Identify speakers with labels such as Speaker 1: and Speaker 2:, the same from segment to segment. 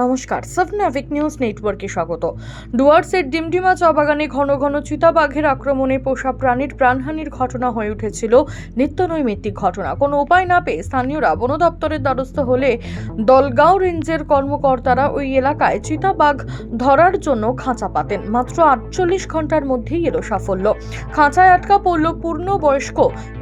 Speaker 1: নমস্কার, সাবনাভিক নিউজ নেটওয়ার্কে স্বাগত। ডুয়ার্সের ডিমডিমা চা বাগানে ঘন ঘন চিতাবাঘের আক্রমণে পোষা প্রাণীর প্রাণহানির ঘটনা হয়ে উঠেছিল নিত্যনৈমিত্তিক ঘটনা। কোনো উপায় না পেয়ে স্থানীয়রা বন দপ্তরের দ্বারস্থ হলে দলগাঁও রেঞ্জের কর্মকর্তারা ওই এলাকায় চিতাবাঘ ধরার জন্য খাঁচা পাতেন। মাত্র 48 ঘন্টার মধ্যেই এলো সাফল্য। খাঁচায় আটকা পড়ল পূর্ণবয়স্ক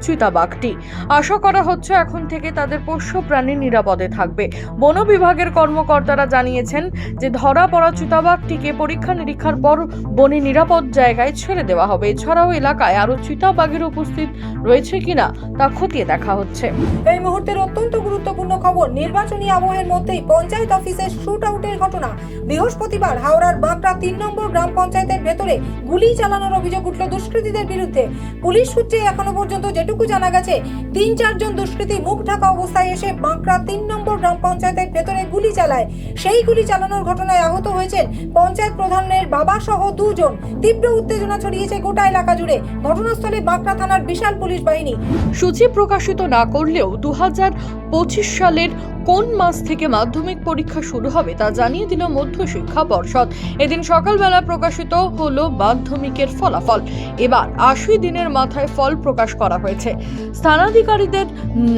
Speaker 1: চিতাবাঘটি। আশা করা হচ্ছে এখন থেকে তাদের পোষ্য প্রাণী নিরাপদে থাকবে। বন বিভাগের কর্মকর্তারা জানিয়েছেন যে ধরা পড়া চিতাবাঘটিকে পরীক্ষা নিরীক্ষার পর বনে নিরাপদ জায়গায় ছেড়ে দেওয়া হবে। এছাড়াও এলাকায় আরো চিতাবাঘের উপস্থিত রয়েছে কিনা তা খতিয়ে দেখা হচ্ছে।
Speaker 2: এই মুহূর্তের অত্যন্ত গুরুত্বপূর্ণ খবর, নির্বাচনী আবহের মধ্যেই পঞ্চায়েত অফিসে শুট আউটের ঘটনা। বৃহস্পতিবার হাওড়ার বাঁকড়া 3 নম্বর গ্রাম পঞ্চায়েতের ভেতরে গুলি চালানোর অভিযোগ উঠল দুষ্কৃতীদের বিরুদ্ধে। পুলিশ সূত্রে এখনো পর্যন্ত যেটুকু জানা গেছে, 3-4 জন দুষ্কৃতী মুখ ঢাকা অবস্থায় এসে বাঁকড়া 3 নম্বর গ্রাম পঞ্চায়েতের ভেতরে গুলি চালায়। সেই গুলি চালানোর ঘটনায় আহত হয়েছেন পঞ্চায়েত প্রধানের বাবা সহ 2 জন। তীব্র উত্তেজনা ছড়িয়েছে গোটা এলাকা জুড়ে। ঘটনাস্থলে বাঁকড়া থানার বিশাল পুলিশ বাহিনী।
Speaker 1: সূচি প্রকাশিত না করলেও 2025 সালের কোন মাস থেকে মাধ্যমিক পরীক্ষা শুরু হবে তা জানিয়ে দিল মধ্যশিক্ষা পর্ষদ। এদিন সকালবেলা প্রকাশিত হলো মাধ্যমিকের ফলাফল। এবার 80 দিনের মাথায় ফল প্রকাশ করা হয়েছে। স্থানাধিকারীদের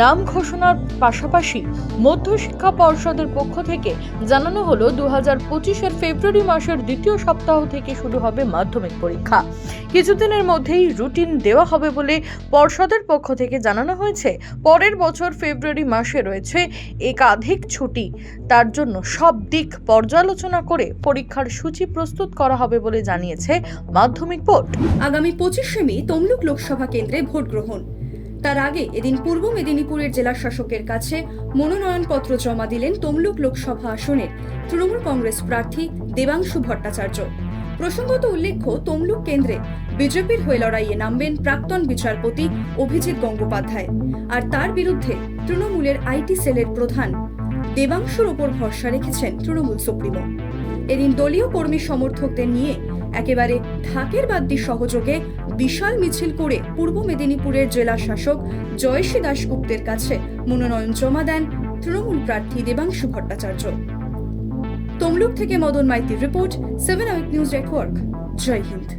Speaker 1: নাম ঘোষণার পাশাপাশি মধ্যশিক্ষা পর্ষদের পক্ষ থেকে জানানো হলো 2025-এর ফেব্রুয়ারি মাসের দ্বিতীয় সপ্তাহ থেকে শুরু হবে মাধ্যমিক পরীক্ষা। কিছুদিনের মধ্যেই রুটিন দেওয়া হবে বলে পর্ষদের পক্ষ থেকে জানানো হয়েছে। পরের বছর ফেব্রুয়ারি মাসে রয়েছে একাধিক ছুটি, তার জন্য সব দিক পর্যালোচনা করে পরীক্ষার সূচি প্রস্তুত করা হবে বলে জানিয়েছে মাধ্যমিক বোর্ড।
Speaker 3: আগামী 25শে মে তমলুক লোকসভা কেন্দ্রে ভোট গ্রহণ। তার আগে এদিন পূর্ব মেদিনীপুরের জেলা শাসকের কাছে মনোনয়নপত্র জমা দিলেন তমলুক লোকসভা আসনের তৃণমূল কংগ্রেস প্রার্থী দেবাংশু ভট্টাচার্য। প্রসঙ্গত উল্লেখ্য, তমলুক কেন্দ্রে বিজেপির হয়ে লড়াইয়ে নামবেন প্রাক্তন বিচারপতি অভিজিৎ গঙ্গোপাধ্যায়, আর তার বিরুদ্ধে তৃণমূলের আইটি সেলের প্রধান দেবাংশুর ওপর ভরসা রেখেছেন তৃণমূল সুপ্রিমো। এদিন দলীয় কর্মী সমর্থকদের নিয়ে একেবারে ঢাকের বাদ্যি সহযোগে বিশাল মিছিল করে পূর্ব মেদিনীপুরের জেলা শাসক জয়শ্রী দাশগুপ্তের কাছে মনোনয়ন জমা দেন তৃণমূল প্রার্থী দেবাংশু ভট্টাচার্য। তমলুক থেকে মদন মাইতির রিপোর্ট, 7 আউট নিউজ নেটওয়ার্ক। জয় হিন্দ।